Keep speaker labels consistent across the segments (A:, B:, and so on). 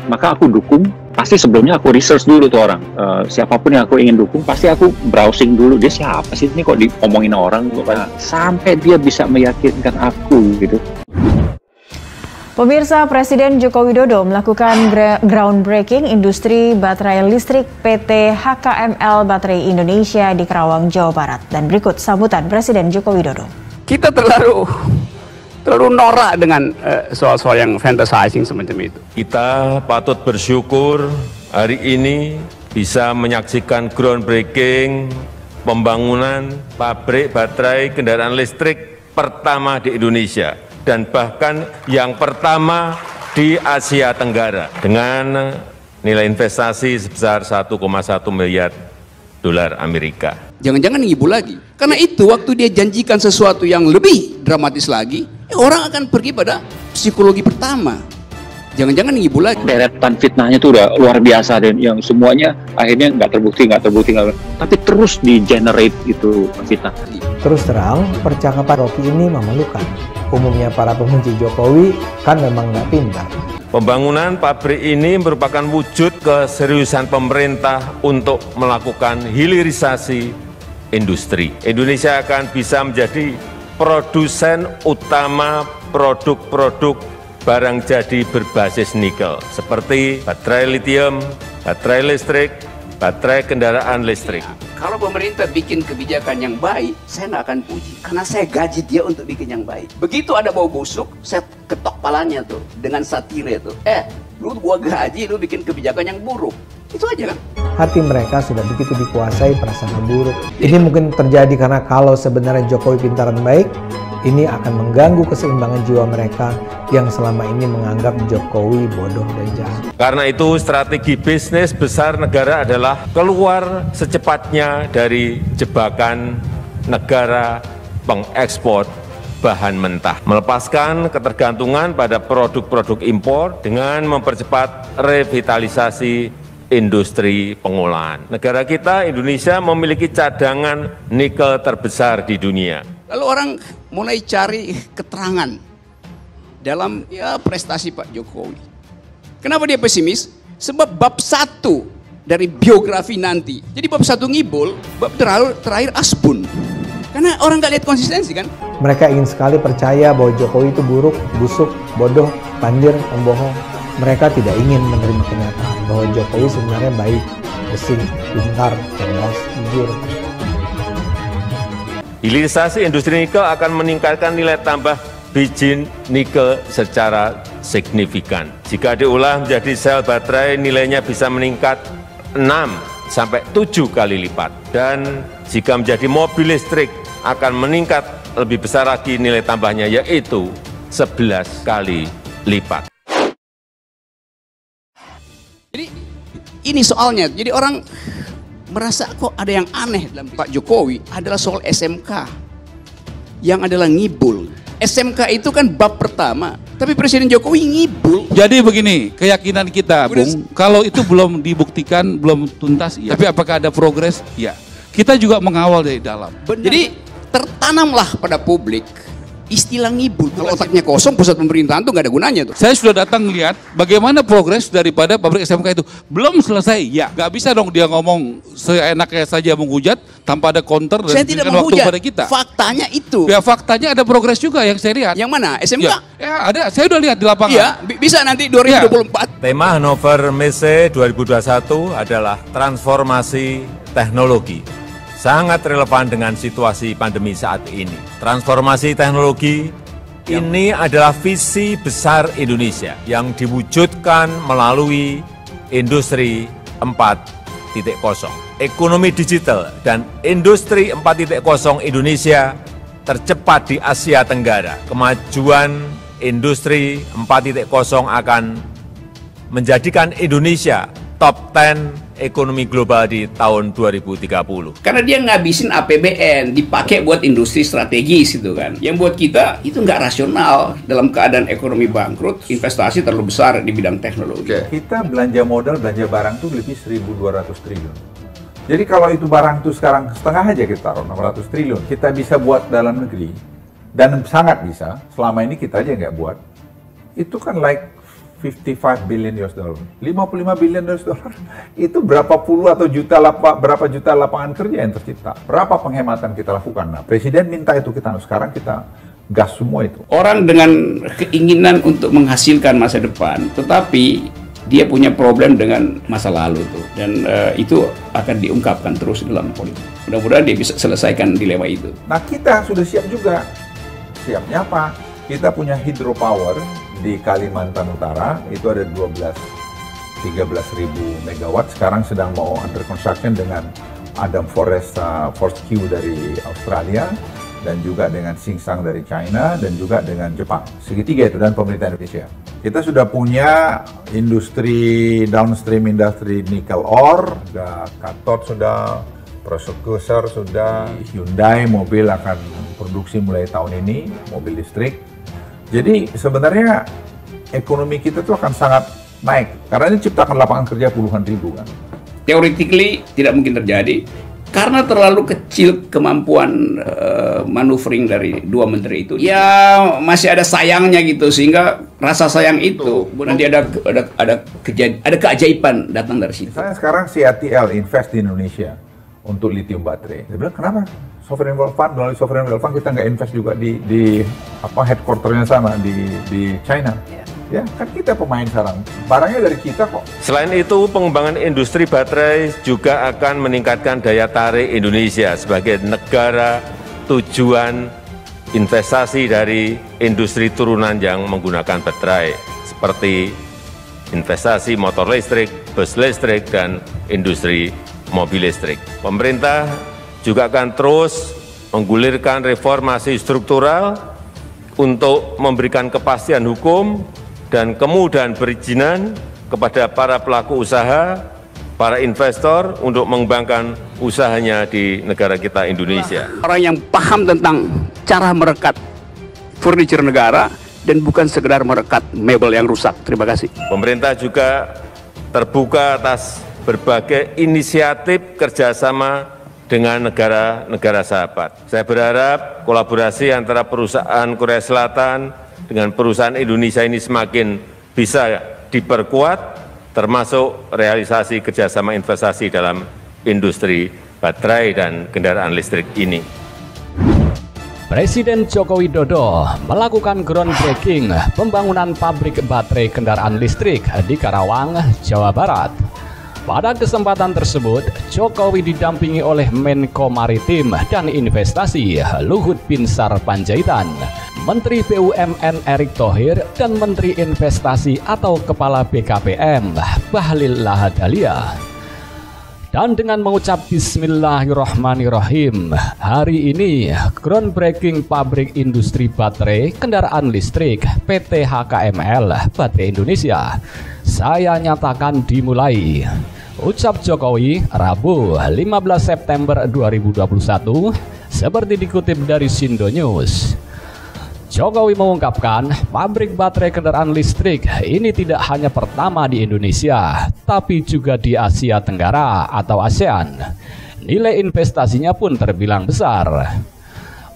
A: maka aku dukung. Pasti sebelumnya aku research dulu tuh orang, siapapun yang aku ingin dukung, pasti aku browsing dulu, dia siapa sih ini kok diomongin orang, sampai dia bisa meyakinkan aku gitu.
B: Pemirsa, Presiden Joko Widodo melakukan groundbreaking industri baterai listrik PT HKML Baterai Indonesia di Karawang, Jawa Barat. Dan berikut sambutan Presiden Joko Widodo.
C: Kita terlalu norak dengan soal-soal yang fantasizing semacam itu.
D: Kita patut bersyukur hari ini bisa menyaksikan groundbreaking pembangunan pabrik baterai kendaraan listrik pertama di Indonesia dan bahkan yang pertama di Asia Tenggara dengan nilai investasi sebesar 1,1 miliar dolar Amerika.
C: Jangan-jangan ngibul lagi. Karena itu waktu dia janjikan sesuatu yang lebih dramatis lagi, orang akan pergi pada psikologi pertama. Jangan-jangan ngibul lagi.
A: Deretan fitnahnya itu udah luar biasa dan yang semuanya akhirnya nggak terbukti. Tapi terus di-generate itu fitnah.
E: Terus terang, percakapan Rocky ini memalukan. Umumnya para pembenci Jokowi kan memang nggak pintar.
D: Pembangunan pabrik ini merupakan wujud keseriusan pemerintah untuk melakukan hilirisasi industri. Indonesia akan bisa menjadi produsen utama produk-produk barang jadi berbasis nikel seperti baterai lithium, baterai listrik, baterai kendaraan listrik.
C: Kalau pemerintah bikin kebijakan yang baik, saya nggak akan puji. Karena saya gaji dia untuk bikin yang baik. Begitu ada bau busuk, saya ketok palanya tuh dengan satire tuh. Lu gua gaji, lu bikin kebijakan yang buruk. Itu aja kan.
E: Hati mereka sudah begitu dikuasai perasaan buruk. Ini mungkin terjadi karena kalau sebenarnya Jokowi pintar dan baik, ini akan mengganggu keseimbangan jiwa mereka yang selama ini menganggap Jokowi bodoh dan jahat.
D: Karena itu strategi bisnis besar negara adalah keluar secepatnya dari jebakan negara pengekspor bahan mentah. Melepaskan ketergantungan pada produk-produk impor dengan mempercepat revitalisasi industri pengolahan. Negara kita, Indonesia, memiliki cadangan nikel terbesar di dunia.
C: Lalu orang mulai cari keterangan dalam prestasi Pak Jokowi. Kenapa dia pesimis? Sebab bab 1 dari biografi nanti. Jadi bab 1 ngibul, bab terakhir asbun. Karena orang nggak lihat konsistensi kan?
E: Mereka ingin sekali percaya bahwa Jokowi itu buruk, busuk, bodoh, pandir, pembohong. Mereka tidak ingin menerima kenyataan bahwa Jokowi sebenarnya baik, bersih, pintar, cerdas, jujur.
D: Hilirisasi industri nikel akan meningkatkan nilai tambah biji nikel secara signifikan. Jika diolah menjadi sel baterai, nilainya bisa meningkat 6-7 kali lipat. Dan jika menjadi mobil listrik, akan meningkat lebih besar lagi nilai tambahnya, yaitu 11 kali lipat.
C: Jadi ini soalnya, jadi orang merasa kok ada yang aneh dalam Pak Jokowi adalah soal SMK yang adalah ngibul. SMK itu kan bab pertama, tapi Presiden Jokowi ngibul.
F: Jadi begini, keyakinan kita, Bung, kalau itu belum dibuktikan, belum tuntas, iya. Tapi apakah ada progres? Ya. Kita juga mengawal dari dalam.
C: Benar. Jadi tertanamlah pada publik istilah ngibul. Kalau otaknya kosong, pusat pemerintahan tuh nggak ada gunanya tuh.
F: Saya sudah datang lihat bagaimana progres daripada pabrik SMK itu. Belum selesai, ya. Nggak bisa dong dia ngomong seenaknya saja menghujat tanpa ada counter dan
C: saya tidak
F: waktu pada kita.
C: Faktanya itu.
F: Ya faktanya ada progres juga yang saya lihat.
C: Yang mana? SMK?
F: Ya ada. Saya udah lihat di lapangan.
C: Iya, bisa nanti 2024.
D: Tema Hannover Messe 2021 adalah transformasi teknologi. Sangat relevan dengan situasi pandemi saat ini. Transformasi teknologi ini adalah visi besar Indonesia yang diwujudkan melalui industri 4.0. Ekonomi digital dan industri 4.0 Indonesia tercepat di Asia Tenggara. Kemajuan industri 4.0 akan menjadikan Indonesia top 10 ekonomi global di tahun 2030.
C: Karena dia ngabisin APBN, dipakai buat industri strategis itu kan. Yang buat kita itu nggak rasional dalam keadaan ekonomi bangkrut, investasi terlalu besar di bidang teknologi.
G: Kita belanja modal, belanja barang tuh lebih 1.200 triliun. Jadi kalau itu barang tuh sekarang setengah aja kita taruh, 600 triliun. Kita bisa buat dalam negeri, dan sangat bisa, selama ini kita aja nggak buat. Itu kan like 55 billion US dollar. 55 billion US dollar itu berapa puluh atau berapa juta lapangan kerja yang tercipta. Berapa penghematan kita lakukan. Nah, Presiden minta itu sekarang kita gas semua itu.
C: Orang dengan keinginan untuk menghasilkan masa depan, tetapi dia punya problem dengan masa lalu tuh, dan itu akan diungkapkan terus dalam politik. Mudah-mudahan dia bisa selesaikan dilema itu.
G: Nah, kita sudah siap juga. Siapnya apa? Kita punya hydropower di Kalimantan Utara, itu ada 13.000 megawatt. Sekarang sedang mau under construction dengan Adam Forest Q dari Australia, dan juga dengan Singsang dari China, dan juga dengan Jepang. Segitiga itu, dan pemerintah Indonesia. Kita sudah punya industri, downstream industri nikel ore, sudah kathode sudah, precursor sudah, Hyundai mobil akan produksi mulai tahun ini, mobil listrik. Jadi sebenarnya ekonomi kita tuh akan sangat naik, karena ini ciptakan lapangan kerja puluhan ribu kan.
C: Theoretically tidak mungkin terjadi, karena terlalu kecil kemampuan maneuvering dari dua menteri itu. Ya masih ada sayangnya gitu, sehingga rasa sayang itu nanti ada keajaiban datang dari situ.
G: Misalnya sekarang CATL invest di Indonesia untuk lithium baterai. Saya bilang kenapa? Sovereign Wealth Fund, melalui Sovereign Wealth Fund kita nggak invest juga di headquarternya sana di China. Ya, kan kita pemain sekarang. Barangnya dari kita kok.
D: Selain itu, pengembangan industri baterai juga akan meningkatkan daya tarik Indonesia sebagai negara tujuan investasi dari industri turunan yang menggunakan baterai, seperti investasi motor listrik, bus listrik, dan industri mobil listrik. Pemerintah juga akan terus menggulirkan reformasi struktural untuk memberikan kepastian hukum dan kemudahan perizinan kepada para pelaku usaha, para investor untuk mengembangkan usahanya di negara kita Indonesia.
C: Orang yang paham tentang cara merekat furniture negara dan bukan sekedar merekat mebel yang rusak. Terima kasih.
D: Pemerintah juga terbuka atas berbagai inisiatif kerjasama dengan negara-negara sahabat. Saya berharap kolaborasi antara perusahaan Korea Selatan dengan perusahaan Indonesia ini semakin bisa diperkuat, termasuk realisasi kerjasama investasi dalam industri baterai dan kendaraan listrik ini.
H: Presiden Joko Widodo melakukan groundbreaking pembangunan pabrik baterai kendaraan listrik di Karawang, Jawa Barat. Pada kesempatan tersebut, Jokowi didampingi oleh Menko Maritim dan Investasi Luhut Binsar Panjaitan, Menteri BUMN Erick Thohir, dan Menteri Investasi atau Kepala BKPM Bahlil Lahadalia. Dan dengan mengucap Bismillahirrahmanirrahim, hari ini groundbreaking pabrik industri baterai kendaraan listrik PT HKML Baterai Indonesia saya nyatakan dimulai. Ucap Jokowi Rabu 15 September 2021 seperti dikutip dari Sindo News. Jokowi mengungkapkan pabrik baterai kendaraan listrik ini tidak hanya pertama di Indonesia, tapi juga di Asia Tenggara atau ASEAN. Nilai investasinya pun terbilang besar.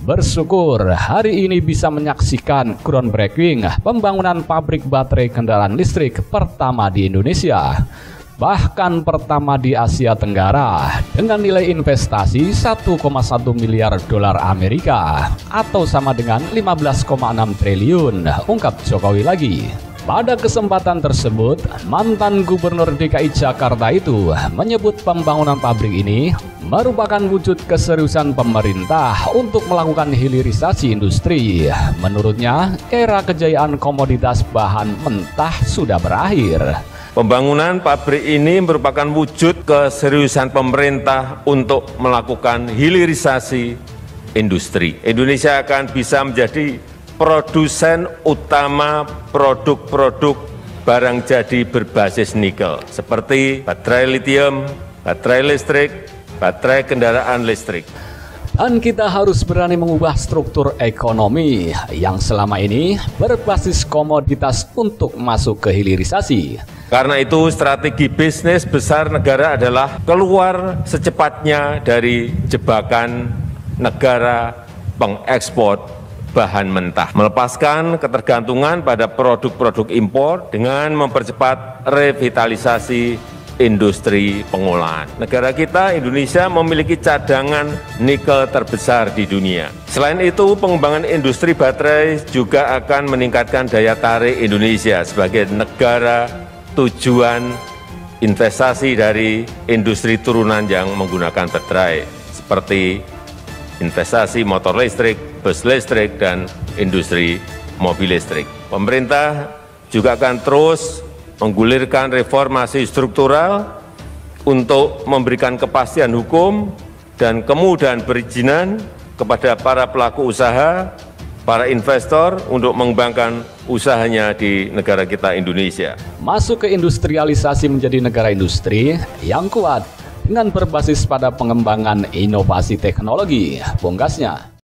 H: Bersyukur hari ini bisa menyaksikan groundbreaking pembangunan pabrik baterai kendaraan listrik pertama di Indonesia, bahkan pertama di Asia Tenggara, dengan nilai investasi 1,1 miliar dolar Amerika atau sama dengan 15,6 triliun, ungkap Jokowi lagi. Pada kesempatan tersebut, mantan Gubernur DKI Jakarta itu menyebut pembangunan pabrik ini merupakan wujud keseriusan pemerintah untuk melakukan hilirisasi industri. Menurutnya, era kejayaan komoditas bahan mentah sudah berakhir.
D: Pembangunan pabrik ini merupakan wujud keseriusan pemerintah untuk melakukan hilirisasi industri. Indonesia akan bisa menjadi produsen utama produk-produk barang jadi berbasis nikel, seperti baterai lithium, baterai listrik, baterai kendaraan listrik.
H: Dan kita harus berani mengubah struktur ekonomi yang selama ini berbasis komoditas untuk masuk ke hilirisasi.
D: Karena itu strategi bisnis besar negara adalah keluar secepatnya dari jebakan negara pengekspor bahan mentah, melepaskan ketergantungan pada produk-produk impor dengan mempercepat revitalisasi industri pengolahan. Negara kita, Indonesia, memiliki cadangan nikel terbesar di dunia. Selain itu, pengembangan industri baterai juga akan meningkatkan daya tarik Indonesia sebagai negara tujuan investasi dari industri turunan yang menggunakan baterai, seperti investasi motor listrik, bus listrik, dan industri mobil listrik. Pemerintah juga akan terus menggulirkan reformasi struktural untuk memberikan kepastian hukum dan kemudahan perizinan kepada para pelaku usaha, para investor untuk mengembangkan usahanya di negara kita Indonesia.
H: Masuk ke industrialisasi menjadi negara industri yang kuat dengan berbasis pada pengembangan inovasi teknologi, pungkasnya